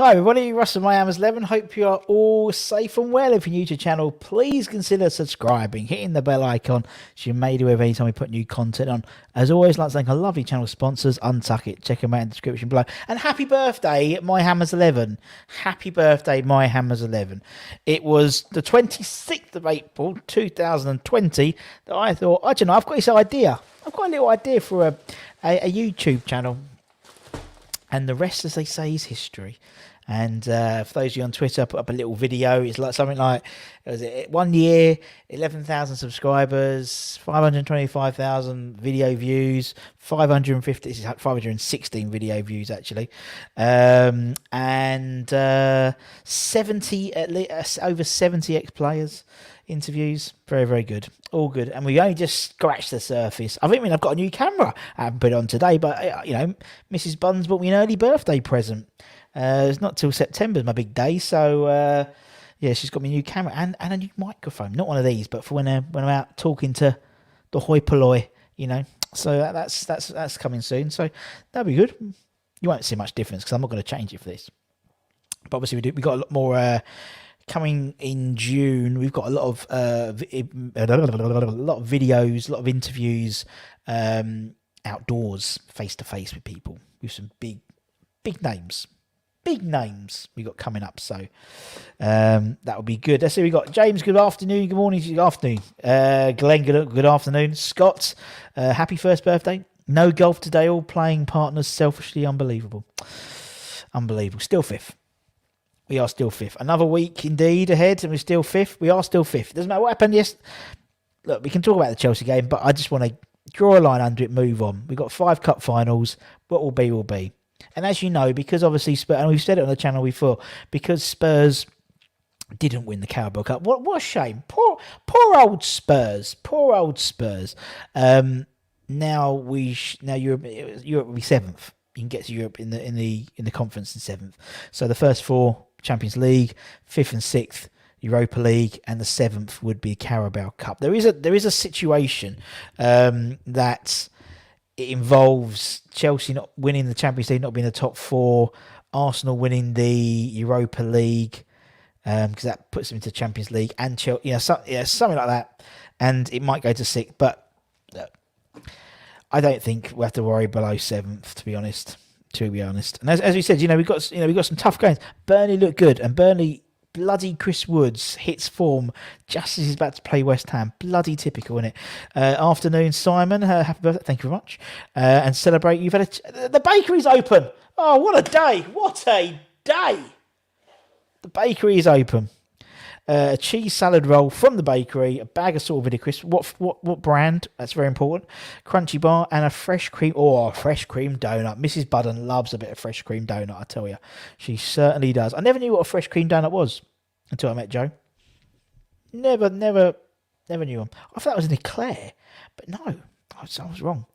Hi everybody, Russell My Hammers 11. Hope you are all safe and well. If you're new to the channel, please consider subscribing, hitting the bell icon so you're made aware every time we put new content on. As always, I'd like to thank our lovely channel sponsors, Untuck It. Check them out in the description below. And happy birthday, My Hammers 11. Happy birthday, My Hammers 11. It was the 26th of April 2020 that I thought, I don't know, I've got this idea. I've got a little idea for a YouTube channel. And the rest, as they say, is history. And for those of you on Twitter, I put up a little video. It's like something like, was it 1 year, 11,000 subscribers, 525,000 video views, 516 video views actually, and 70 at least, over 70 ex-players interviews. Very, very good. All good. And we only just scratched the surface. I've got a new camera. I haven't put it on today, but you know, Mrs. Buns bought me an early birthday present. It's not till September, my big day. So yeah, she's got me a new camera and a new microphone. Not one of these, but for when I'm out talking to the hoi polloi, you know. So that's coming soon. So that'll be good. You won't see much difference because I'm not going to change it for this. But obviously we got a lot more coming in June. We've got a lot of videos, a lot of interviews, outdoors, face to face with people, with some big names. Big names we got coming up, so that will be good. Let's see, we got James, good afternoon, good morning, good afternoon. Glenn, good afternoon. Scott, happy first birthday. No golf today, all playing partners, selfishly unbelievable. Unbelievable. Still fifth. We are still fifth. Another week indeed ahead, and we're still fifth. We are still fifth. Doesn't matter what happened. Yes, look, we can talk about the Chelsea game, but I just want to draw a line under it, move on. We've got 5 cup finals. What will be, will be. And as you know, because obviously Spurs, and we've said it on the channel before, because Spurs didn't win the Carabao Cup. What a shame. Poor old Spurs. Poor old Spurs. Now Europe will be 7th. You can get to Europe in the conference in 7th. So the first 4 Champions League, 5th and 6th Europa League, and the 7th would be Carabao Cup. There is a situation that it involves Chelsea not winning the Champions League, not being in the top 4, Arsenal winning the Europa League, because that puts them into Champions League, and Chelsea, something like that, and it might go to 6th. But I don't think we have to worry below 7th, to be honest. And as we said, we got some tough games. Burnley looked good, and Burnley. Bloody Chris Woods hits form just as he's about to play West Ham. Bloody typical, isn't it? Afternoon, Simon. Happy birthday. Thank you very much. And celebrate. You've had the bakery's open. Oh, what a day. What a day. The bakery is open. A cheese salad roll from the bakery, a bag of salted crisps. What brand? That's very important. Crunchy bar and a fresh cream. Oh, a fresh cream donut. Mrs. Budden loves a bit of fresh cream donut, I tell you. She certainly does. I never knew what a fresh cream donut was until I met Joe. Never knew them. I thought it was an eclair, but no. I was wrong.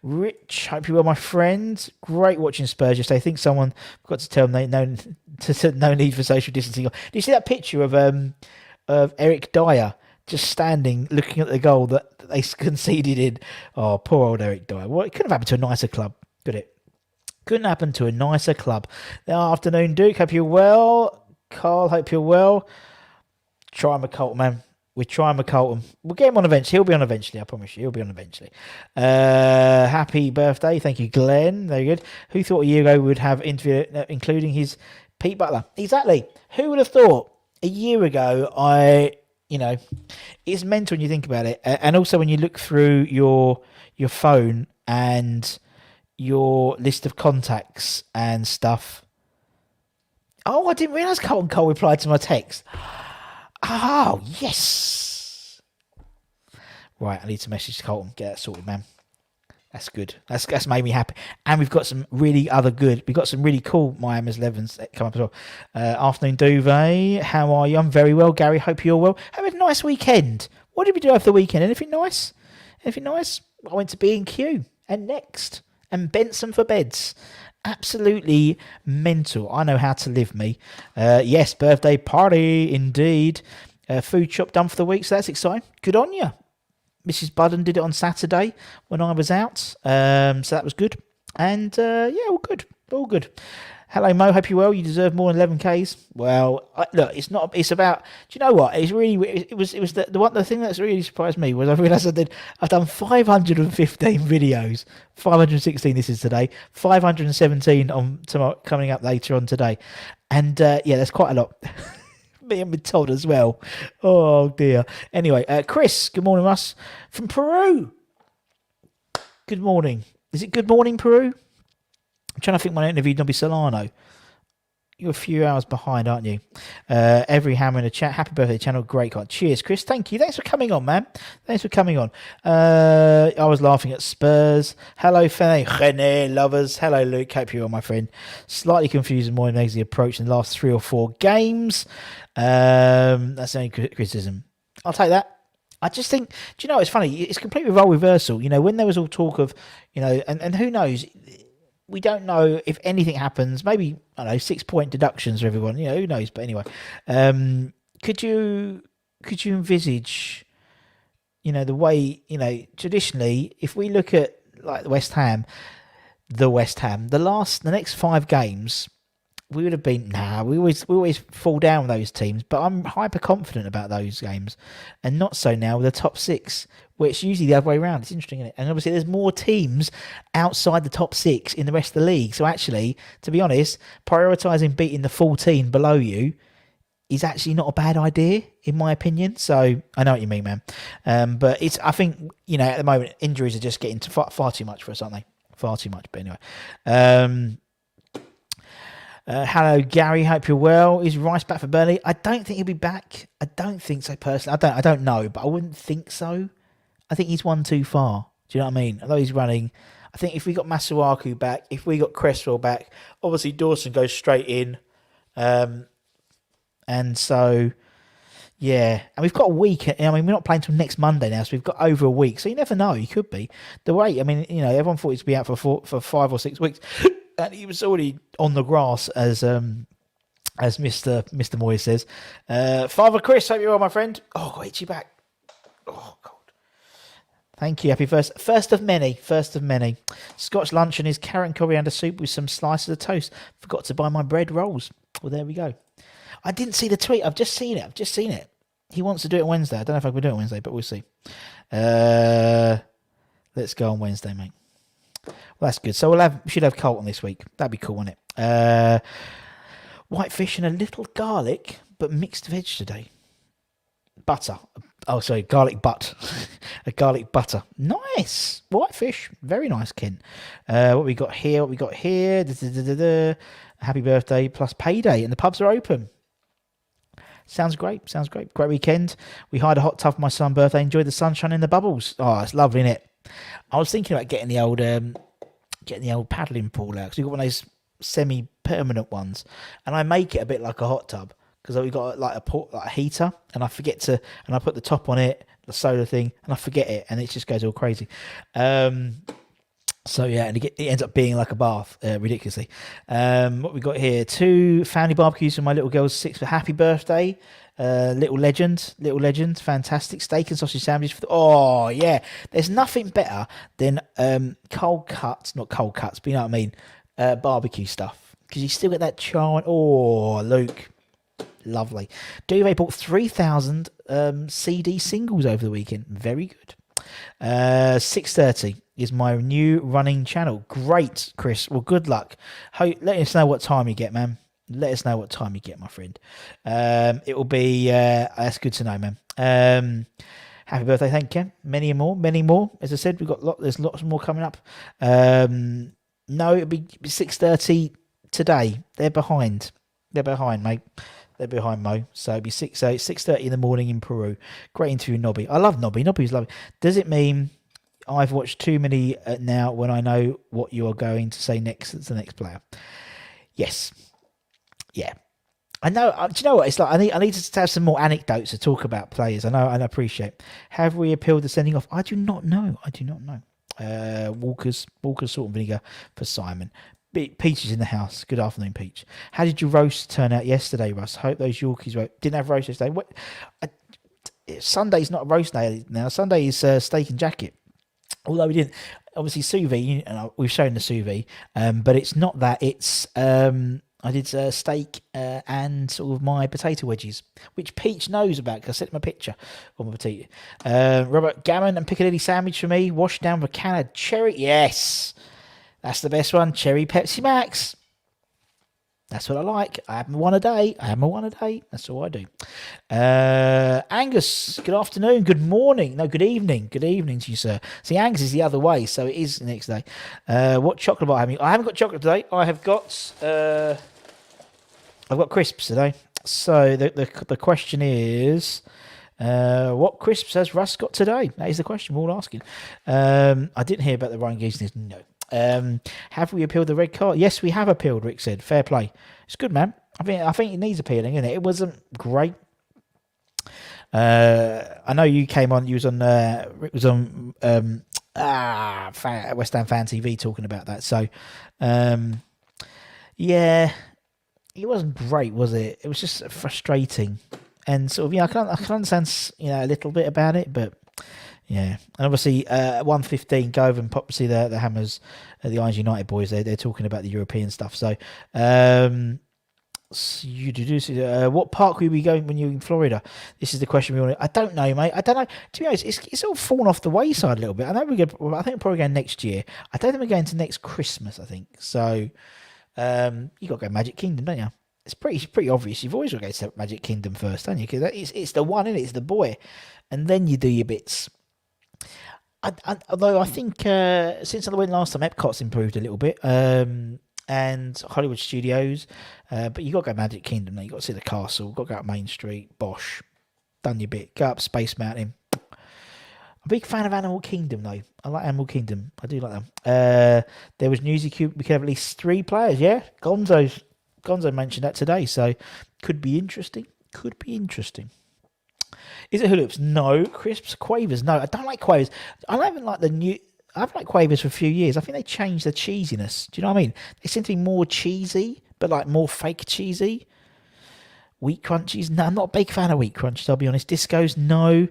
Rich, hope you were my friend. Great watching Spurs yesterday. I think someone forgot to tell them no need for social distancing. Do you see that picture of Eric Dyer just standing looking at the goal that they conceded in? Oh, poor old Eric Dyer. Well, it couldn't have happened to a nicer club, could it? Couldn't happen to a nicer club. Good afternoon, Duke. Hope you're well. Carl, hope you're well. Try McCullough, man. We're trying McCullough. We'll get him on eventually. He'll be on eventually, I promise you. He'll be on eventually. Happy birthday. Thank you, Glenn. Very good. Who thought a year ago we would have interview including his Pete Butler? Exactly. Who would have thought a year ago? It's mental when you think about it. And also when you look through your phone and your list of contacts and stuff. Oh, I didn't realise Colton Cole replied to my text. Oh, yes. Right, I need to message Colton. Get that sorted, man. That's good. That's made me happy. And we've got some really cool My Hammers 11s that come up as well. Afternoon, Duvet. How are you? I'm very well, Gary. Hope you're well. Have a nice weekend. What did we do over the weekend? Anything nice? I went to B&Q and Next and Benson for beds. Absolutely mental. I know how to live, me. Yes, birthday party, indeed. Food shop done for the week, so that's exciting. Good on you. Mrs. Budden did it on Saturday when I was out, so that was good. And yeah, all good. Hello, Mo. Hope you're well. You deserve more than 11Ks. Well, look, it's not. It's about. Do you know what? It's really. It was the thing that's really surprised me was I realised I've done 515 videos. 516. This is today. 517 on tomorrow, coming up later on today, and yeah, that's quite a lot. Being told as well. Oh dear. Anyway, Chris. Good morning, Russ from Peru. Good morning. Is it good morning, Peru? I'm trying to think when I interviewed Nobby Solano. You're a few hours behind, aren't you? Every hammer in the chat. Happy birthday, channel. Great God. Cheers, Chris. Thank you. Thanks for coming on, man. Thanks for coming on. I was laughing at Spurs. Hello, René lovers. Hello, Luke. Hope you're well, my friend. Slightly confused and more than the approach in the last 3 or 4 games. That's the only criticism. I'll take that. I just think, do you know, it's funny. It's completely role reversal. You know, when there was all talk of, you know, and who knows, we don't know if anything happens. Maybe, I don't know, 6-point deductions for everyone. You know, who knows? But anyway, could you envisage, you know, the way, you know, traditionally, if we look at like the next 5 games, we would have been, we always fall down with those teams, but I'm hyper confident about those games, and not so now with the top 6, where it's usually the other way around. It's interesting, isn't it? And obviously there's more teams outside the top 6 in the rest of the league. So actually, to be honest, prioritising beating the 14 below you is actually not a bad idea, in my opinion. So I know what you mean, man. But I think, you know, at the moment, injuries are just getting far too much for us, aren't they? Far too much. But anyway. Hello, Gary. Hope you're well. Is Rice back for Burnley? I don't think he'll be back. I don't think so, personally. I don't know, but I wouldn't think so. I think he's one too far. Do you know what I mean? Although he's running, I think if we got Masuaku back, if we got Cresswell back, obviously Dawson goes straight in. And so, yeah. And we've got a week. I mean, we're not playing till next Monday now, so we've got over a week. So you never know. He could be. The way, I mean, you know, everyone thought he'd be out for 5 or 6 weeks. And he was already on the grass, as Mr. Moyes says. Father Chris, hope you're well, my friend. Oh, got itchy back. Oh, God. Thank you. Happy first of many. Scotch luncheon is carrot and coriander soup with some slices of toast. Forgot to buy my bread rolls. Well, there we go. I didn't see the tweet. I've just seen it. He wants to do it on Wednesday. I don't know if I can do it on Wednesday, but we'll see. Let's go on Wednesday, mate. Well, that's good. So we should have Colton this week. That'd be cool, wouldn't it? Whitefish and a little garlic, but mixed veg today. Butter. Oh, sorry, garlic butt. A garlic butter. Nice. Whitefish. Very nice, Ken. What we got here? Happy birthday plus payday, and the pubs are open. Sounds great. Great weekend. We hired a hot tub for my son's birthday. Enjoyed the sunshine in the bubbles. Oh, it's lovely, isn't it? I was thinking about getting the old paddling pool out, because we've got one of those semi-permanent ones, and I make it a bit like a hot tub, because we've got like a heater, and I put the top on it, the solar thing, and I forget it, and it just goes all crazy. So yeah, and it ends up being like a bath, ridiculously. What we got here? 2 family barbecues for my little girl's 6th happy birthday. Little legend, fantastic steak and sausage sandwich. Oh yeah, there's nothing better than not cold cuts, but you know what I mean, barbecue stuff, because you still get that char. Oh, Luke, lovely. Duvet bought 3,000 CD singles over the weekend. Very good. 6:30 is my new running channel. Great, Chris. Well, good luck. Let us know what time you get, man. Let us know what time you get, my friend. It will be, that's good to know, man. Happy birthday, thank you. Many more. As I said, there's lots more coming up. No, it'll be 6:30 today. They're behind, mate. They're behind, Mo. So it'll be 6:30 in the morning in Peru. Great interview, Nobby. I love Nobby. Nobby's lovely. Does it mean I've watched too many now when I know what you are going to say next as the next player? Yes. Yeah, I know. Do you know what it's like? I need to have some more anecdotes to talk about players. I know and I appreciate. Have we appealed the sending off? I do not know. Walker's salt and vinegar for Simon. Peach is in the house. Good afternoon, Peach. How did your roast turn out yesterday, Russ? Hope those Yorkies didn't have roast yesterday. Sunday's not a roast day now. Sunday is steak and jacket. Although we didn't. obviously sous vide, and we've shown the sous vide, but it's not that. It's I did steak and sort of my potato wedges, which Peach knows about because I sent him a picture of my potato. Robert, gammon and Piccadilly sandwich for me. Washed down with a can of cherry. Yes, that's the best one. Cherry Pepsi Max. That's what I like. I have my one a day. That's all I do. Angus, good afternoon. Good morning. No, good evening. Good evening to you, sir. See, Angus is the other way, so it is the next day. What chocolate bar have you? I haven't got chocolate today. I've got crisps today. So the question is, what crisps has Russ got today? That is the question we're all asking. I didn't hear about the Ryan Giggs. No. Have we appealed the red card? Yes, we have appealed. Rick said, "Fair play. It's good, man. I think it needs appealing, isn't it? It wasn't great. I know you came on. You was on. Rick was on. West Ham Fan TV talking about that. So, yeah, it wasn't great, was it? It was just frustrating, and sort of I can understand a little bit about it, but. Yeah, and obviously, 1:15, go over and pop see the Hammers, the Irons United boys. They're talking about the European stuff. So, what park will we going when you're in Florida? This is the question we want. I don't know, mate. I don't know. To be honest, it's all fallen off the wayside a little bit. I know I think we're probably going next year. I don't think we're going to next Christmas. I think so. You got to go Magic Kingdom, don't you? It's pretty obvious. You've always got to go to Magic Kingdom first, don't you? Because it's the one, isn't it? It's the boy, and then you do your bits. Although I think since I went last time, Epcot's improved a little bit, and Hollywood Studios, but you got to go Magic Kingdom. Now you got to see the castle, got to go up Main Street, Bosch, done your bit. Go up Space Mountain. I'm a big fan of Animal Kingdom though. I like Animal Kingdom. I do like them. There was Newsy Cube. We could have at least 3 players. Yeah, Gonzo mentioned that today, so could be interesting. Is it hula hoops? No. Crisps? Quavers? No. I don't like Quavers. I haven't liked Quavers for a few years. I think they changed the cheesiness. Do you know what I mean? They seem to be more cheesy, but like more fake cheesy. Wheat Crunchies? No, I'm not a big fan of Wheat Crunchies, I'll be honest. Discos? No.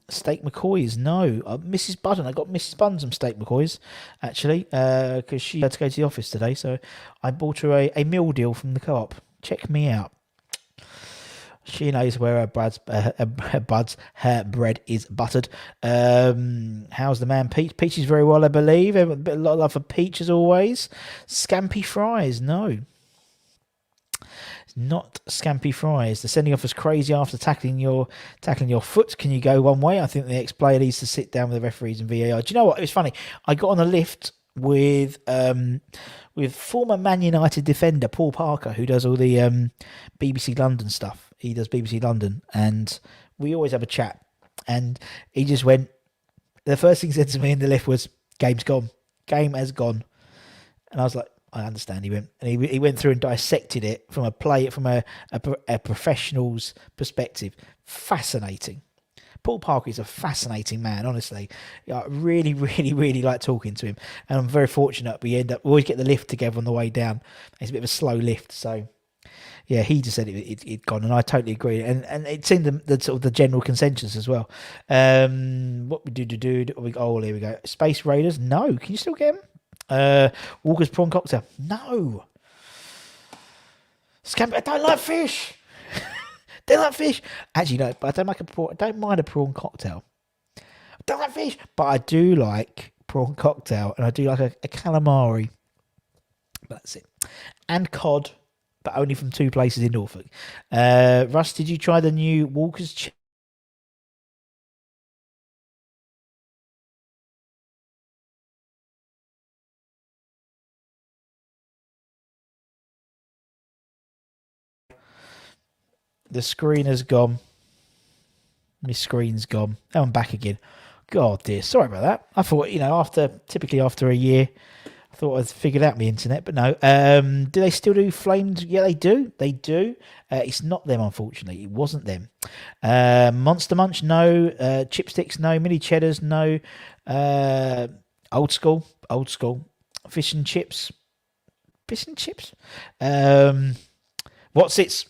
Steak McCoys? No. Mrs. Budden. I got Mrs. Budden some Steak McCoys, actually, because she had to go to the office today, so I bought her a meal deal from the co-op. Check me out. She knows where her bread is buttered. How's the man Peach? Peach is very well, I believe. A lot of love for Peach as always. Scampy fries? No. It's not Scampy fries. The sending off was crazy after tackling your foot. Can you go one way? I think the ex-player needs to sit down with the referees and VAR. Do you know what? It was funny. I got on a lift with former Man United defender Paul Parker, who does all the BBC London stuff. He does BBC London, and we always have a chat. And he just went. The first thing he said to me in the lift was, "Game's gone. Game has gone." And I was like, "I understand." He went and he went through and dissected it from a professional's perspective. Fascinating. Paul Parker is a fascinating man, honestly. I really, really, really like talking to him, and I'm very fortunate. We always get the lift together on the way down. It's a bit of a slow lift, so. Yeah, he just said it'd gone, and I totally agree. And it seemed the sort of the general consensus as well. What we do? Oh, here we go. Space Raiders? No. Can you still get them? Walker's prawn cocktail? No. I don't like fish. Don't like fish. Actually, no. But I don't like I don't mind a prawn cocktail. I don't like fish, but I do like prawn cocktail, and I do like a calamari. But that's it. And cod. But only from 2 places in Norfolk. Russ, did you try the new Walker's The screen has gone. My screen's gone. Oh, I'm back again. God dear, sorry about that. I thought, typically after a year, I thought I'd figured out my internet, but no. Do they still do flamed? Yeah, they do. They do. It's not them, unfortunately. It wasn't them. Monster Munch, no. Chipsticks, no. Mini Cheddars, no. Old school. Fish and chips. What's its?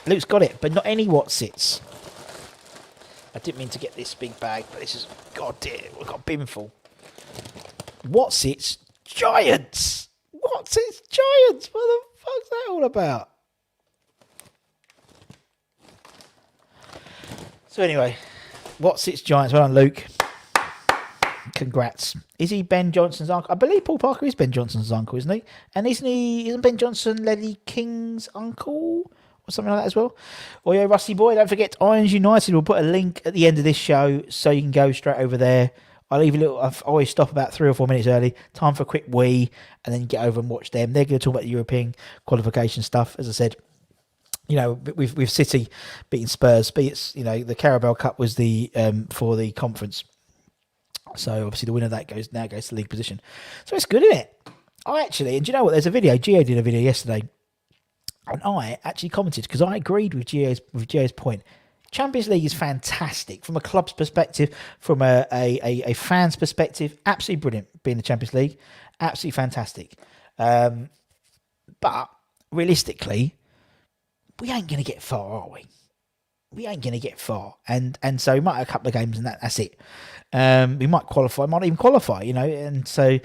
Luke's got it, but not any What's its. I didn't mean to get this big bag, but this is, god dear, we've got a bin full. What's its Giants? What's its Giants? What the fuck's that all about? So anyway, what's its Giants? Well done, Luke. Congrats. Is he Ben Johnson's uncle? I believe Paul Parker is Ben Johnson's uncle, isn't he? And isn't Ben Johnson Lenny King's uncle? Or something like that as well. Oh yeah, Rusty Boy, don't forget Irons United. We'll put a link at the end of this show so you can go straight over there. I always stop about 3 or 4 minutes early. Time for a quick wee, and then get over and watch them. They're going to talk about the European qualification stuff, as I said. You know, with City beating Spurs, the Carabao Cup was the for the conference. So obviously the winner of that goes to the league position. So it's good, isn't it? And do you know what? There's a video. Gio did a video yesterday, and I actually commented because I agreed with Gio's point. Champions League is fantastic from a club's perspective, from a fan's perspective. Absolutely brilliant being the Champions League. Absolutely fantastic. But realistically, we ain't going to get far, are we? We ain't going to get far. And so we might have a couple of games and that's it. We might qualify, might even qualify, and so...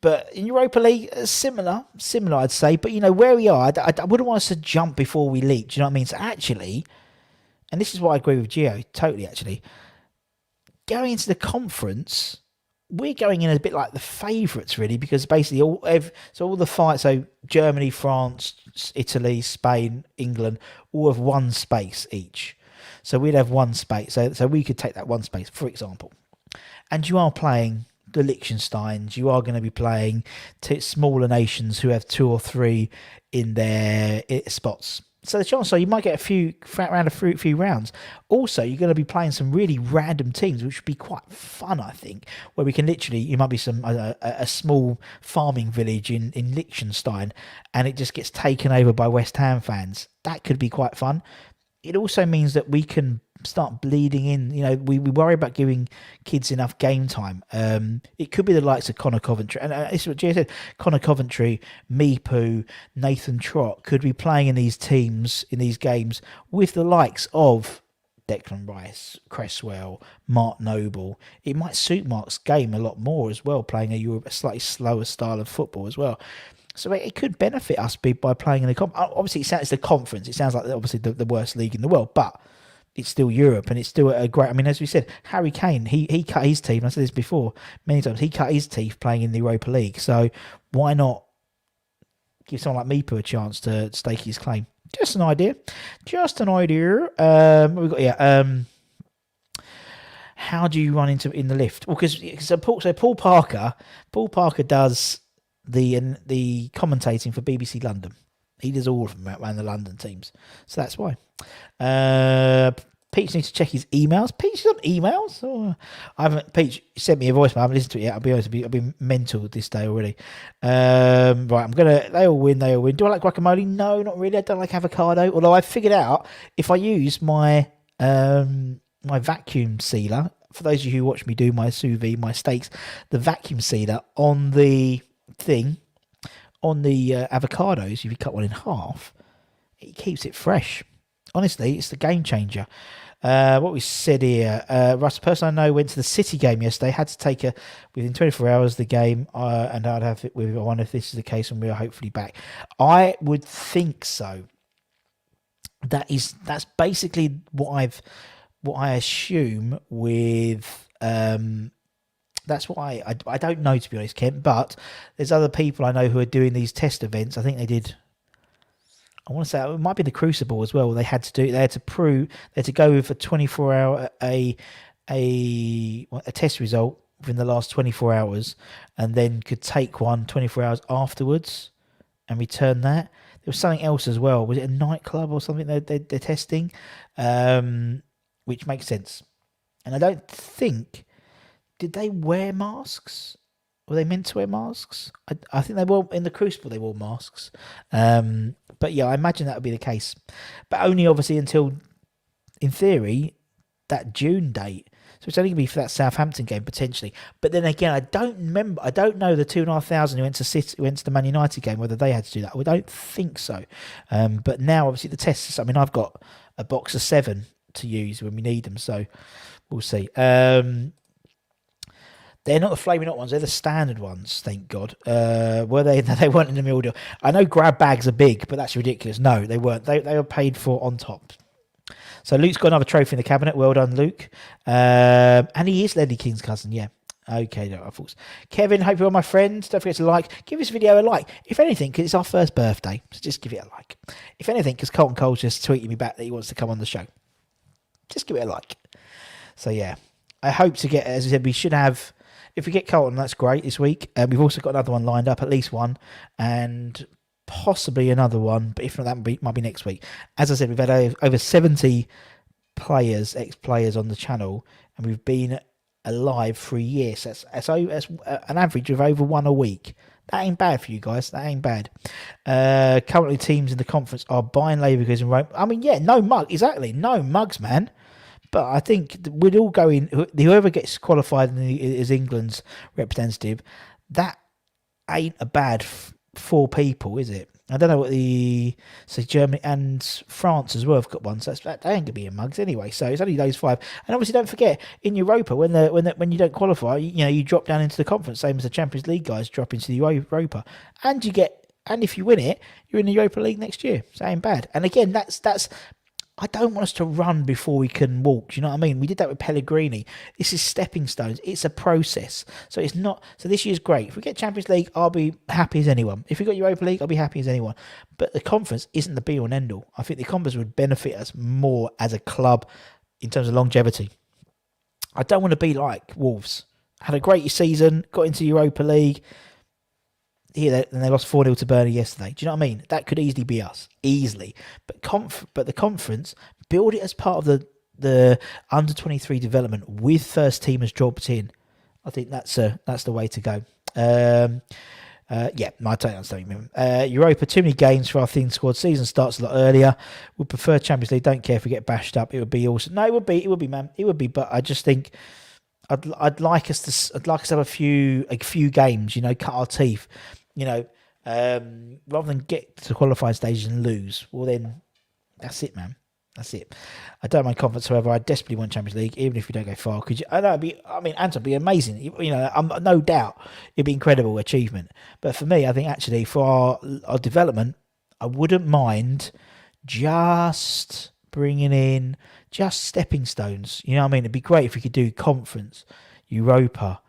But in Europa League, similar, I'd say. But, where we are, I wouldn't want us to jump before we leap. Do you know what I mean? So actually... And this is what I agree with Gio, totally actually. Going into the conference, we're going in a bit like the favourites, really, because basically all the fights, so Germany, France, Italy, Spain, England, all have one space each. So we'd have one space. So we could take that one space, for example. And you are playing the Liechtensteins, you are going to be playing smaller nations who have 2 or 3 in their spots. So the chance you might get a few rounds. Also, you're going to be playing some really random teams, which would be quite fun, I think. Where we can you might be a small farming village in Liechtenstein, and it just gets taken over by West Ham fans. That could be quite fun. It also means that we can start bleeding in. We worry about giving kids enough game time. It could be the likes of Connor Coventry, and this is what Jay said. Connor Coventry, Meepu, Nathan Trott could be playing in these teams, in these games, with the likes of Declan Rice, Cresswell, Mark Noble. It might suit Mark's game a lot more as well, playing a slightly slower style of football as well. So it could benefit us by playing in the conference. Obviously, it's the conference. It sounds like obviously the worst league in the world, but it's still Europe, and it's still a great... I mean, as we said, Harry Kane, he cut his teeth. I said this before many times. He cut his teeth playing in the Europa League. So why not give someone like Meepu a chance to stake his claim? Just an idea. What we've got here. How do you run in the lift? Well, because Paul Parker does the commentating for BBC London. He does all of them around the London teams. So that's why. Peach needs to check his emails. Peach is on emails? Oh, Peach sent me a voicemail. I haven't listened to it yet. I'll be honest, I've been mental this day already. Right, they all win. Do I like guacamole? No, not really. I don't like avocado. Although I figured out if I use my my vacuum sealer, for those of you who watch me do my sous vide, my steaks, the vacuum sealer on the thing, on the avocados, if you cut one in half, it keeps it fresh. Honestly, it's the game changer. What we said here, Russ, the person I know went to the City game yesterday, had to take within 24 hours the game, and I'd have it with. I wonder if this is the case when we are hopefully back. I would think so. That's basically what I assume with. That's what I don't know, to be honest, Kent, but there's other people I know who are doing these test events. I think they did. I want to say it might be the Crucible as well. They had to go with a 24-hour a test result within the last 24 hours, and then could take one 24 hours afterwards and return that. There was something else as well. Was it a nightclub or something they're testing? Which makes sense. And I don't think, did they wear masks? Were they meant to wear masks? I think they were. In the Crucible, they wore masks. But yeah, I imagine that would be the case. But only obviously until, in theory, that June date. So it's only going to be for that Southampton game potentially. But then again, I don't know the 2,500 who went to the Man United game, whether they had to do that. I don't think so. But now obviously the tests. I mean, I've got a box of 7 to use when we need them. So we'll see. They're not the flaming hot ones. They're the standard ones, thank God. Were they? They weren't in the meal deal. I know grab bags are big, but that's ridiculous. No, they weren't. They were paid for on top. So Luke's got another trophy in the cabinet. Well done, Luke. And he is Ledley King's cousin, yeah. Okay, no, I thought. Kevin, hope you're all my friends. Don't forget to like. Give this video a like. If anything, because it's our first birthday, so just give it a like. If anything, because Colton Cole's just tweeted me back that he wants to come on the show. Just give it a like. So, yeah. I hope to get, as I said, we should have... If we get Colton, that's great this week. We've also got another one lined up, at least one, and possibly another one. But if not, that might be next week. As I said, we've had over 70 players, ex-players on the channel, and we've been alive for a year. So that's an average of over one a week. That ain't bad for you guys. That ain't bad. Currently, teams in the conference are buying Labour goods and Rome. I mean, yeah, no mug. Exactly, no mugs, man. But I think we'd all go in, whoever gets qualified as England's representative, that ain't a bad four people, is it? I don't know what Germany and France as well have got one, so they ain't going to be in mugs anyway. So it's only those five. And obviously don't forget, in Europa, when you don't qualify, you drop down into the conference, same as the Champions League guys drop into the Europa. And if you win it, you're in the Europa League next year. So it ain't bad. And again, that's I don't want us to run before we can walk. Do you know what I mean? We did that with Pellegrini. This is stepping stones. It's a process. So it's not. So this year's great. If we get Champions League, I'll be happy as anyone. If we got Europa League, I'll be happy as anyone. But the conference isn't the be-all and end-all. I think the conference would benefit us more as a club in terms of longevity. I don't want to be like Wolves. Had a great season, got into Europa League. Here, and they lost 4-0 to Burnley yesterday. Do you know what I mean? That could easily be us. Easily. But the conference, build it as part of the under-23 development with first teamers dropped in. I think that's the way to go. Yeah, I totally understand. Europa, too many games for our thin squad. Season starts a lot earlier. Would prefer Champions League. Don't care if we get bashed up. It would be awesome. No, it would be, man. It would be. But I just think I'd like us to have a few games. Cut our teeth. Rather than get to the qualifying stage and lose, well then, that's it, man. That's it. I don't mind conference, however. I desperately want Champions League, even if we don't go far. Anton, it'd be amazing. No doubt, it'd be incredible achievement. But for me, I think actually for our development, I wouldn't mind just bringing in just stepping stones. You know what I mean? It'd be great if we could do conference, Europa,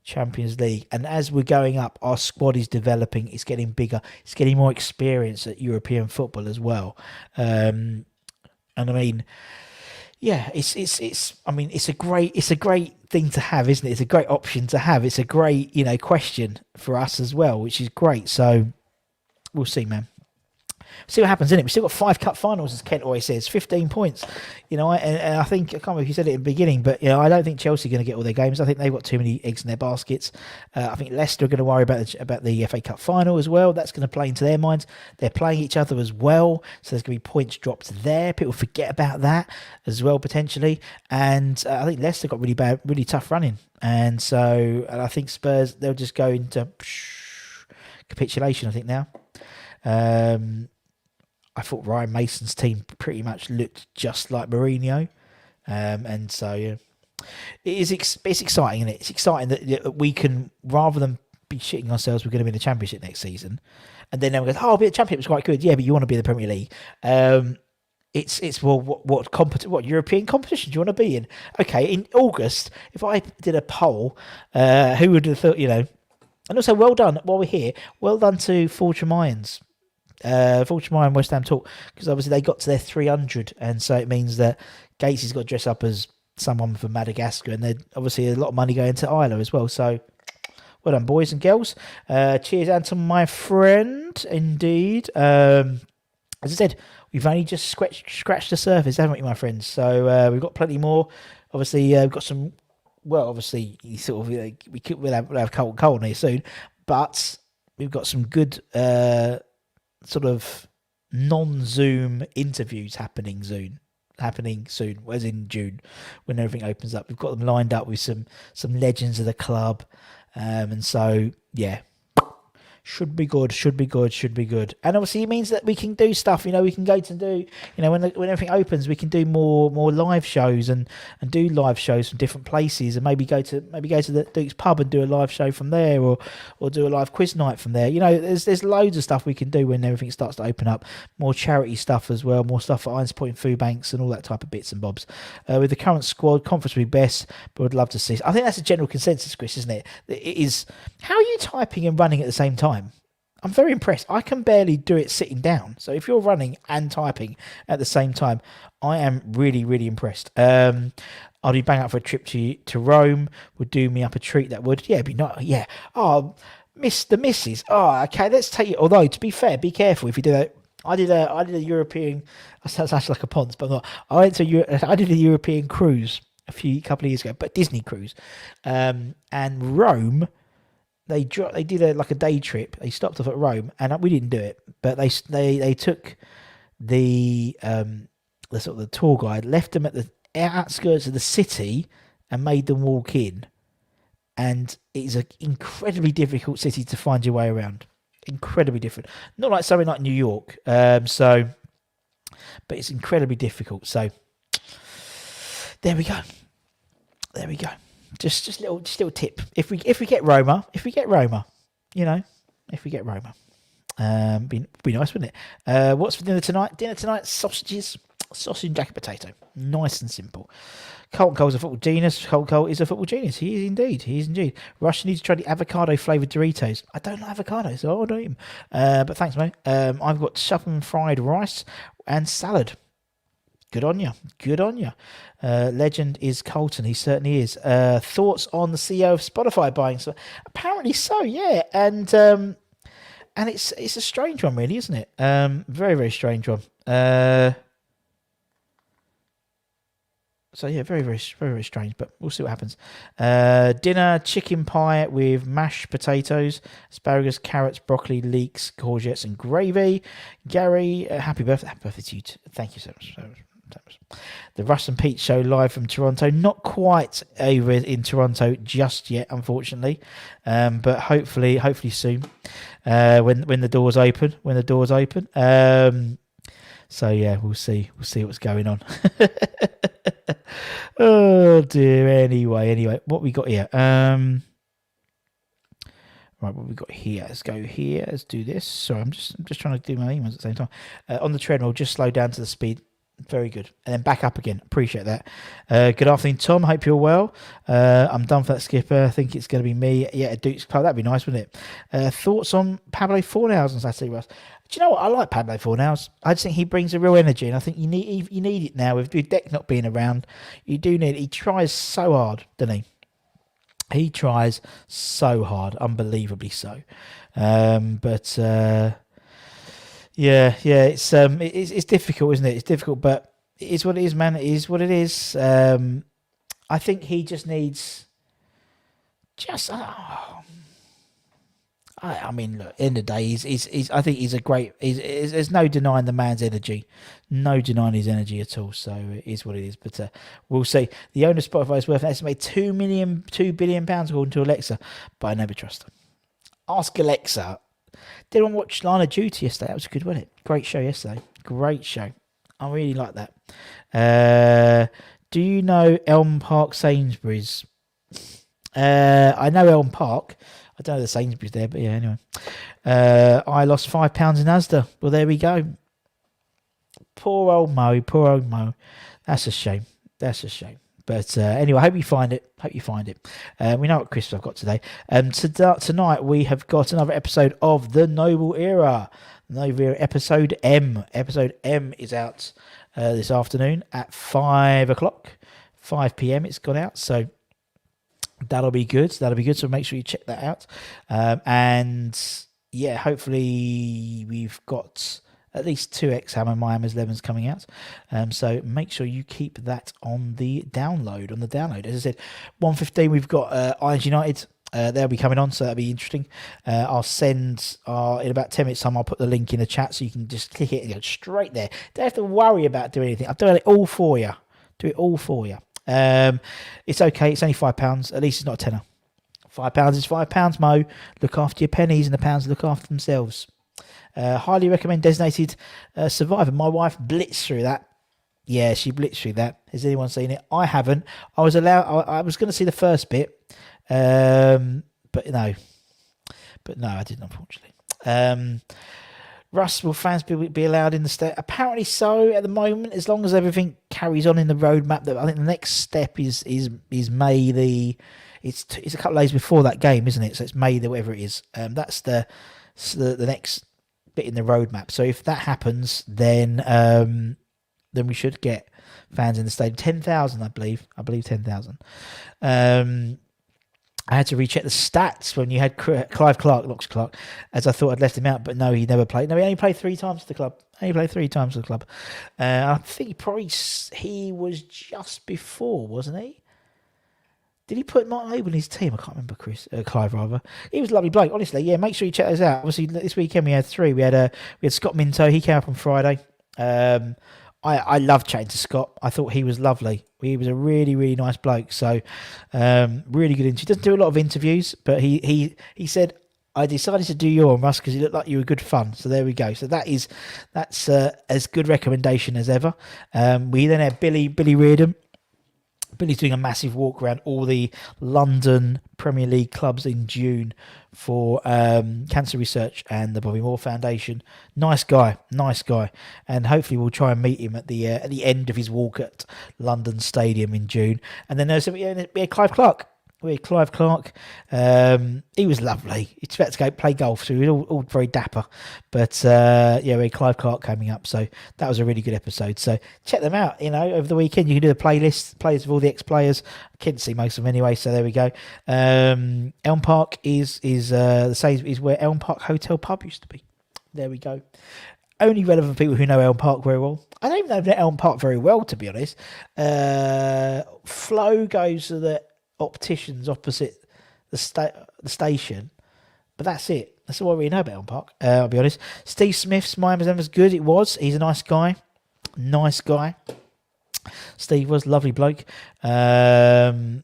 Champions League, and as we're going up, our squad is developing. It's getting bigger. It's getting more experience at European football as well. And I mean, yeah, it's a great thing to have, isn't it? It's a great option to have. It's a great question for us as well, which is great. So we'll see, man. See what happens, innit? We've still got 5 cup finals, as Kent always says. 15 points. And I think, I can't remember if you said it in the beginning, but I don't think Chelsea are going to get all their games. I think they've got too many eggs in their baskets. I think Leicester are going to worry about the FA Cup final as well. That's going to play into their minds. They're playing each other as well, so there's going to be points dropped there. People forget about that as well, potentially. And I think Leicester got really tough running. And I think Spurs, they'll just go into capitulation, I think, now. I thought Ryan Mason's team pretty much looked just like Mourinho. And so, yeah. It's exciting, isn't it? It's exciting that we can, rather than be shitting ourselves, we're going to be in the Championship next season. And then we go, I'll be the Championship, it's quite good. Yeah, but you want to be in the Premier League. It's well, what European competition do you want to be in? Okay, in August, if I did a poll, who would have thought, And also, well done, while we're here, well done to Fortune Mayans. Fortune Mayan West Ham talk, because obviously they got to their 300, and so it means that Gates has got to dress up as someone from Madagascar, and there's obviously a lot of money going to Isla as well. So well done, boys and girls. Cheers, Anton, my friend. Indeed. As I said, we've only just scratched the surface, haven't we, my friends? So we've got plenty more. Obviously, we've got some. Well, obviously, we'll have Colton Cole here soon, but we've got some good. Sort of non-Zoom interviews happening soon, as in June, when everything opens up. We've got them lined up with some legends of the club, and so yeah, Should be good. And obviously it means that we can do stuff. We can go to do. When everything opens, we can do more live shows and do live shows from different places, and maybe go to the Duke's pub and do a live show from there, or do a live quiz night from there. There's loads of stuff we can do when everything starts to open up. More charity stuff as well. More stuff for Irons Point and food banks and all that type of bits and bobs. With the current squad, conference would be best, but I'd love to see. I think that's a general consensus, Chris, isn't it? It is. How are you typing and running at the same time? I'm very impressed. I can barely do it sitting down. So if you're running and typing at the same time, I am really, really impressed. I'd be bang up for a trip to Rome. Would do me up a treat. That would. Yeah, it'd be not. Yeah. Oh, miss the misses. Oh, okay. Let's take it. Although, to be fair, be careful if you do that. I did a European. That sounds actually like a ponce, but I'm not. I did a European cruise a couple of years ago, but Disney cruise, and Rome. They did a day trip. They stopped off at Rome, and we didn't do it, but they took the sort of the tour guide, left them at the outskirts of the city, and made them walk in. And it's an incredibly difficult city to find your way around. Incredibly different. Not like something like New York. But it's incredibly difficult. So there we go. Just little tip. If we get Roma, be nice, wouldn't it? What's for dinner tonight? Sausages, sausage and jacket potato. Nice and simple. Colton Cole's a football genius. Colton Cole is a football genius. He is indeed. Rush needs to try the avocado flavoured Doritos. I don't like avocados, so I'll do him. But thanks, mate. I've got shuffle and fried rice and salad. Good on you. Legend is Colton. He certainly is. Thoughts on the CEO of Spotify buying? So apparently so, yeah. And it's a strange one, really, isn't it? Very, very strange one. So yeah, very, very, very, very strange, but we'll see what happens. Dinner, chicken pie with mashed potatoes, asparagus, carrots, broccoli, leeks, courgettes, and gravy. Gary, happy birthday to you. Thank you so much. The Russ and Pete show live from Toronto. Not quite over in Toronto just yet, unfortunately, but hopefully soon. When the doors open. So yeah, we'll see what's going on. Oh dear. Anyway, what we got here? Right, what we got here? Let's go here. Let's do this. Sorry, I'm just trying to do my emails at the same time. On the treadmill, just slow down to the speed. Very good. And then back up again. Appreciate that. Good afternoon, Tom. Hope you're well. I'm done for that, Skipper. I think it's going to be me. Yeah, a Duke's Club. That'd be nice, wouldn't it? Thoughts on Pablo Fornals on Saturday, Russ? Do you know what? I like Pablo Fornals. I just think he brings a real energy, and I think you need it now. With Deck not being around, you do need it. He tries so hard, doesn't he? He tries so hard, unbelievably so. Yeah, it's difficult, isn't it? It's difficult, but it is what it is, man. It is what it is. I think he just needs I mean, look, end of the day, he's I think he's a great. There's no denying the man's energy, no denying his energy at all. So it is what it is. But we'll see. The owner of Spotify is worth an estimated £2 billion according to Alexa, but I never trust her. Ask Alexa. Did anyone watch Line of Duty yesterday? That was good, wasn't it? Great show yesterday. Great show. I really like that. Do you know Elm Park Sainsbury's? I know Elm Park. I don't know the Sainsbury's there, but yeah, anyway. I lost £5 in Asda. Well, there we go. Poor old Mo. That's a shame. But anyway, I hope you find it. We know what crisps I've got today. Tonight we have got another episode of The Noble Era. Noble Era episode M. Episode M is out this afternoon at 5 o'clock. 5 p.m. it's gone out. So that'll be good. So make sure you check that out. And yeah, hopefully we've got at least 2 Hammer My Hammers 11s coming out. So make sure you keep that on the download. As I said, 1:15 we've got Irons United. They'll be coming on, so that'll be interesting. I'll send in about 10 minutes time. I'll put the link in the chat so you can just click it and go straight there. Don't have to worry about doing anything. I've done it all for you. It's okay. It's only £5. At least it's not a tenner. £5 is £5, Mo. Look after your pennies, and the pounds look after themselves. Highly recommend Designated Survivor. My wife blitzed through that. Yeah, she blitzed through that. Has anyone seen it? I haven't. I was going to see the first bit, but no, I didn't, unfortunately. Russ, will fans be allowed in the state? Apparently so at the moment, as long as everything carries on in the roadmap. That I think the next step is May the. It's a couple of days before that game, isn't it? So it's May the whatever it is. That's the next bit in the roadmap. So if that happens, then we should get fans in the stadium. 10,000, I believe 10,000. I had to recheck the stats when you had Clive Clark, Knox Clark, as I thought I'd left him out, but no, he never played. No, he only played 3 times for the club. I think he was just before, wasn't he? Did he put Martin Noble in his team? I can't remember, Clive rather. He was a lovely bloke, honestly. Yeah, make sure you check those out. Obviously, this weekend we had 3. We had Scott Minto. He came up on Friday. I loved chatting to Scott. I thought he was lovely. He was a really, really nice bloke. So, really good interview. He doesn't do a lot of interviews, but he said, I decided to do you on, Russ, because you look like you were good fun. So there we go. So that's as good recommendation as ever. We then had Billy Reardon. Billy's doing a massive walk around all the London Premier League clubs in June for cancer research and the Bobby Moore Foundation. Nice guy, and hopefully we'll try and meet him at the end of his walk at London Stadium in June. And then we had Clive Clark. He was lovely. He's about to go play golf, so he was all very dapper. But we had Clive Clark coming up, so that was a really good episode. So check them out. Over the weekend you can do the playlists of all the ex-players. I couldn't see most of them anyway, so there we go. Elm Park is the same is where Elm Park Hotel Pub used to be. There we go. Only relevant people who know Elm Park very well. I don't even know Elm Park very well, to be honest. Flo goes to the opticians opposite the station, but that's it. That's all I really know about Elm Park. I'll be honest. Steve Smith's Miami's was good. It was. He's a nice guy. Steve was lovely bloke. You're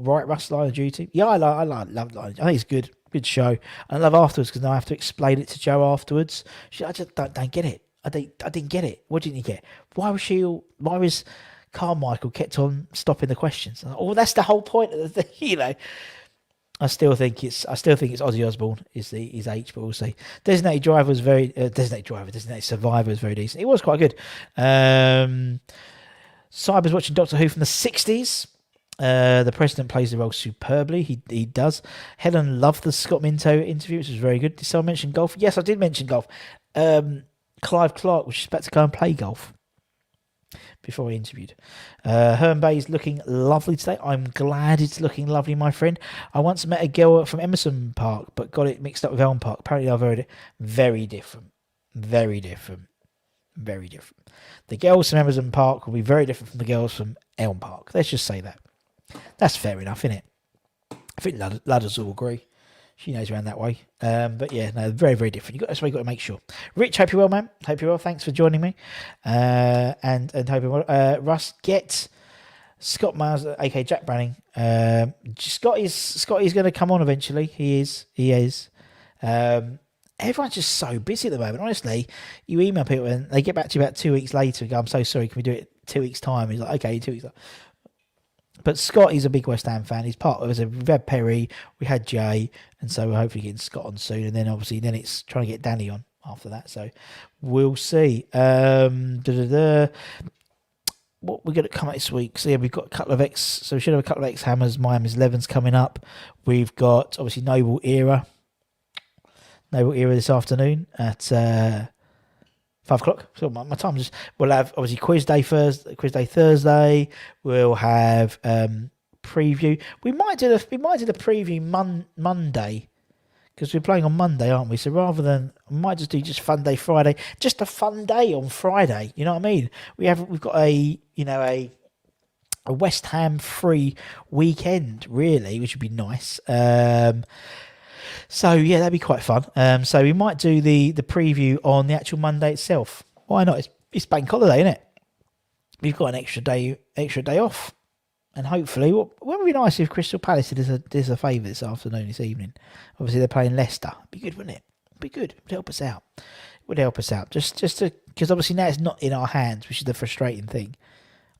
right, Russ. Line of Duty. Yeah, I love Line of Duty. I think it's good. Good show. I love afterwards because now I have to explain it to Jo afterwards. I just don't get it. I didn't get it. What didn't you get? Why was Carmichael kept on stopping the questions? Oh, that's the whole point of the thing, I still think it's Ozzy Osbourne is H, but we'll see. Designated Survivor was very decent. It was quite good. Cyber's watching Doctor Who from the 60s. The president plays the role superbly. He does. Helen loved the Scott Minto interview, which was very good. Did someone mention golf? Yes, I did mention golf. Clive Clark was just about to go and play golf before he interviewed. Herne Bay's looking lovely today. I'm glad it's looking lovely, my friend. I once met a girl from Emerson Park, but got it mixed up with Elm Park. Apparently they're very different. Very different. Very different. The girls from Emerson Park will be very different from the girls from Elm Park. Let's just say that. That's fair enough, isn't it? I think Ladders will agree. She knows around that way. But yeah, no, very, very different. That's why you got to make sure. Rich, hope you're well, man. Hope you're well. Thanks for joining me. And hope you're well. Russ, get Scott Miles, aka Jack Branning. Scott is going to come on eventually. He is. Everyone's just so busy at the moment. Honestly, you email people and they get back to you about 2 weeks later and go, I'm so sorry, can we do it 2 weeks' time? He's like, okay, 2 weeks. But Scott is a big West Ham fan. He's part of us. We've had Perry, we had Jay, and so we're hopefully getting Scott on soon. And then obviously, it's trying to get Danny on after that. So we'll see. What we're going to come out this week? So yeah, we've got a couple of So we should have a couple of Hammers. Miami's 11s coming up. We've got obviously Noble Era this afternoon at 5 o'clock. So my time just. We'll have obviously quiz day Thursday. We'll have preview. We might do the preview Monday because we're playing on Monday, aren't we? So rather than we might just do fun day Friday, just a fun day on Friday. You know what I mean? We've got a West Ham free weekend really, which would be nice. So yeah, that'd be quite fun. So we might do the preview on the actual Monday itself. Why not? It's bank holiday, isn't it? We've got an extra day off. And hopefully, well, wouldn't it be nice if Crystal Palace did us a favour this afternoon, this evening? Obviously, they're playing Leicester. Be good, wouldn't it? Be good. It would help us out. It would help us out. Just to, because obviously now it's not in our hands, which is the frustrating thing.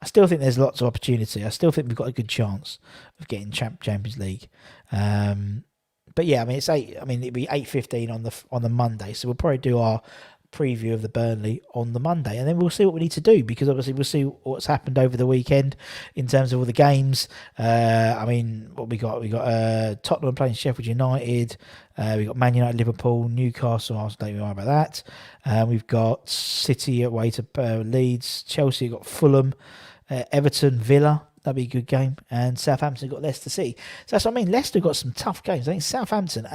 I still think there's lots of opportunity. I still think we've got a good chance of getting Champions League. But yeah, I mean it'd be 8:15 on the Monday, so we'll probably do our preview of the Burnley on the Monday, and then we'll see what we need to do, because obviously we'll see what's happened over the weekend in terms of all the games. I mean, what we got Tottenham playing Sheffield United, we got Man United, Liverpool, Newcastle, Arsenal, don't worry about that. We've got City away to Leeds, Chelsea got Fulham, Everton, Villa. That'd be a good game. And Southampton got Leicester City. So that's what I mean. Leicester got some tough games. I think Southampton,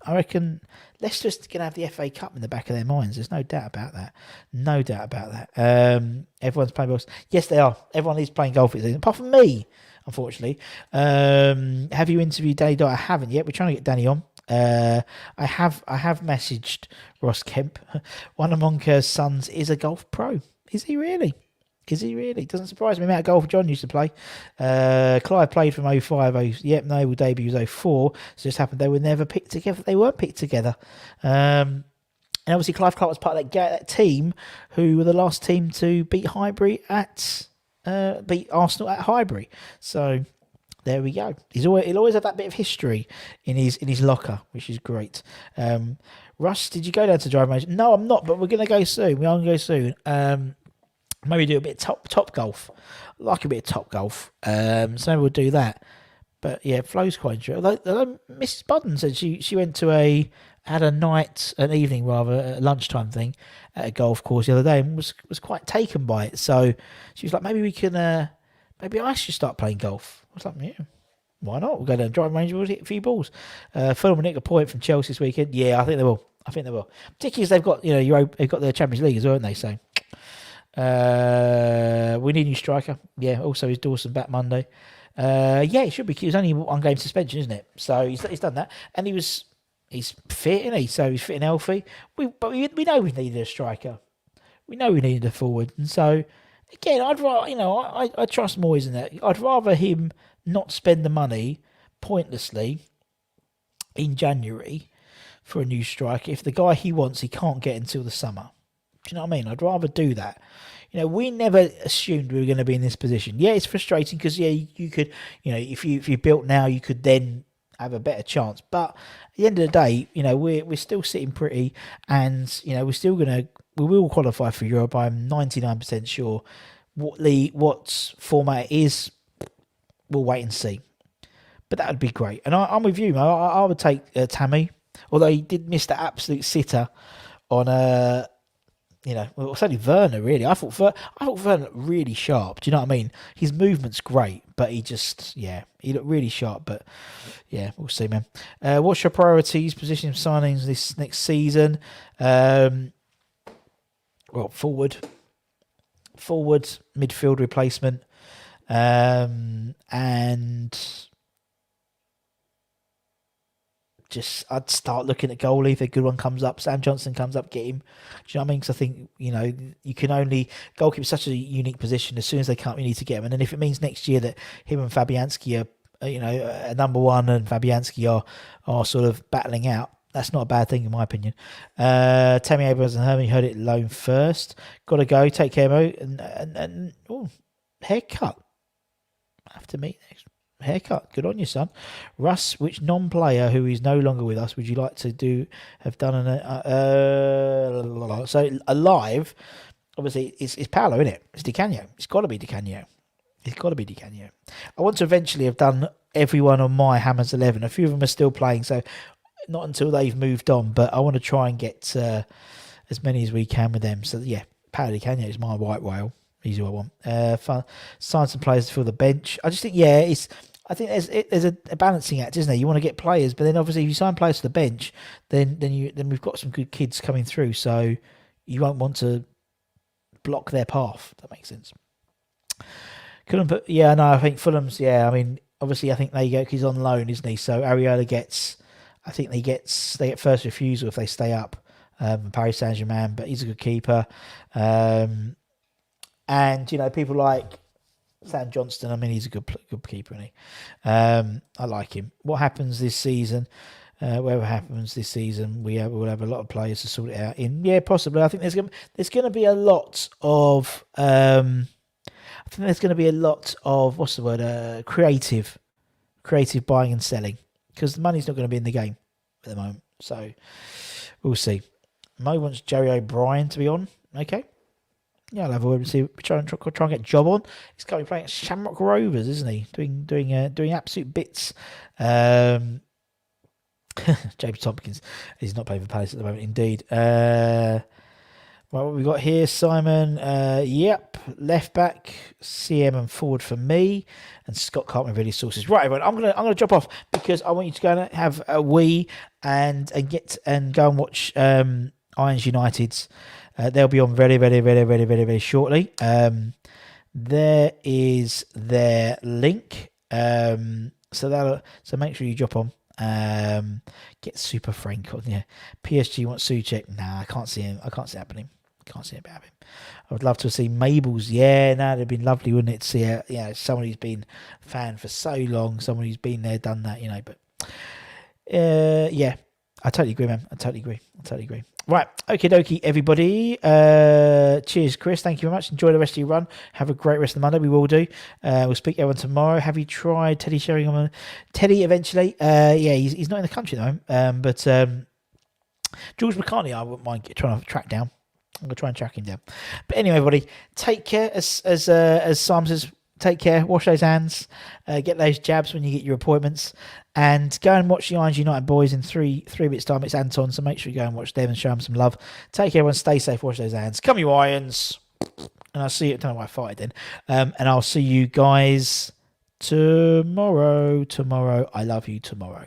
I reckon Leicester's going to have the FA Cup in the back of their minds. There's no doubt about that. No doubt about that. Everyone's playing golf. Yes, they are. Everyone is playing golf, apart from me, unfortunately. Have you interviewed Danny Dyer? I haven't yet. We're trying to get Danny on. I have messaged Ross Kemp. One of Monker's sons is a golf pro. Is he really? Doesn't surprise me. The amount of golf John used to play. Clive played from 05. Yep, no, debut was 04. So just happened they were never picked together. They weren't picked together. And obviously Clive Clark was part of that team who were the last team to beat Highbury beat Arsenal at Highbury. So there we go. He'll always have that bit of history in his locker, which is great. Russ, did you go down to Drive Range? No, I'm not, but we're going to go soon. We are going to go soon. Maybe do a bit of top golf. I like a bit of top golf. So we'll do that. But yeah, Flo's quite interesting. Although Mrs. Budden said she went to an evening a lunchtime thing at a golf course the other day, and was quite taken by it. So she was like, maybe we can, maybe I should start playing golf. I was like, yeah, why not? We'll go down Driving Range, we'll hit a few balls. Fulham will nick a point from Chelsea this weekend. Yeah, I think they will. Particularly as they've got, they've got the Champions League as well, haven't they? So. We need a new striker. Yeah, also is Dawson back Monday. Yeah, it should be. It was only one game suspension, isn't it? So he's done that, and he's fit, isn't he? So he's fit and healthy. But we know we needed a striker. We know we needed a forward, and so again, I'd rather I trust Moyes in that. I'd rather him not spend the money pointlessly in January for a new striker if the guy he wants he can't get until the summer. Do you know what I mean? I'd rather do that. We never assumed we were going to be in this position. Yeah, it's frustrating because, you could, if you built now, you could then have a better chance. But at the end of the day, we're still sitting pretty, and, we will qualify for Europe. I'm 99% sure. What format it is, we'll wait and see. But that would be great. And I'm with you, Mo. I would take Tammy, although he did miss the absolute sitter on it's only Werner, really. I thought Werner looked really sharp. Do you know what I mean? His movement's great, but he looked really sharp. But yeah, we'll see, man. What's your priorities, position of signings this next season? Well, forward, midfield replacement, and I'd start looking at goalie. If a good one comes up, Sam Johnson comes up, get him. Do you know what I mean? Because I think, you can only... Goalkeeper's such a unique position. As soon as they come, you need to get him. And then if it means next year that him and Fabianski are, number one and Fabianski are sort of battling out, that's not a bad thing in my opinion. Tammy Abrams and Herman, you heard it loan first. Got to go. Take care, Mo. And haircut. I have to meet next. Haircut, good on you, son. Russ, which non-player who is no longer with us would you like to have done so alive? Obviously, it's Paolo, isn't it? It's Di Canio. It's got to be Di Canio. I want to eventually have done everyone on my Hammers 11. A few of them are still playing, so not until they've moved on. But I want to try and get as many as we can with them. So yeah, Paolo Di Canio is my white whale. He's who I want. Sign some players to fill the bench. I just think, I think there's a balancing act, isn't there? You want to get players, but then obviously if you sign players to the bench, then we've got some good kids coming through, so you won't want to block their path. If that makes sense. I think Fulham's. Yeah, I mean, obviously I think they go because he's on loan, isn't he? So Areola they get first refusal if they stay up. Paris Saint-Germain, but he's a good keeper. And people like Sam Johnston, I mean, he's a good keeper, isn't he? I like him. What happens this season? Whatever happens this season, we'll have a lot of players to sort it out in. Yeah, possibly. I think there's going to be a lot of. I think there's going to be a lot of what's the word? Creative buying and selling, because the money's not going to be in the game at the moment. So we'll see. Mo wants Jerry O'Brien to be on. Okay. Yeah, I'll have a word and see. Try and get a job on. He's currently playing at Shamrock Rovers, isn't he? Doing absolute bits. James Tompkins is not playing for Palace at the moment, indeed. Right, what we got here, Simon? Yep, left back, CM and forward for me, and Scott can't reveal sources. Right, everyone, I'm gonna drop off because I want you to go and have a wee and go and watch Irons United's. They'll be on very shortly. There is their link. So make sure you drop on. Get Super Frank on. Yeah, PSG wants Souček. Nah, I can't see him. I can't see it happening. Can't see it happening. I would love to see Mabel's. Yeah, no, it'd been lovely, wouldn't it? To see someone who's been a fan for so long, someone who's been there, done that, But yeah, I totally agree, man. I totally agree. Right, okie dokie, everybody. Cheers, Chris. Thank you very much. Enjoy the rest of your run. Have a great rest of the Monday. We will do. We'll speak to everyone tomorrow. Have you tried Teddy Sheringham? Teddy eventually. Yeah, he's not in the country at the moment. But George McCartney, I wouldn't mind trying to track down. I'm gonna try and track him down. But anyway, everybody, take care. As Sam says, take care. Wash those hands. Get those jabs when you get your appointments. And go and watch the Irons United boys in three bits time. It's Anton, so make sure you go and watch them and show them some love. Take care, everyone. Stay safe. Wash those hands. Come you Irons. And I'll see you. I don't know why I farted then. And I'll see you guys tomorrow. I love you tomorrow.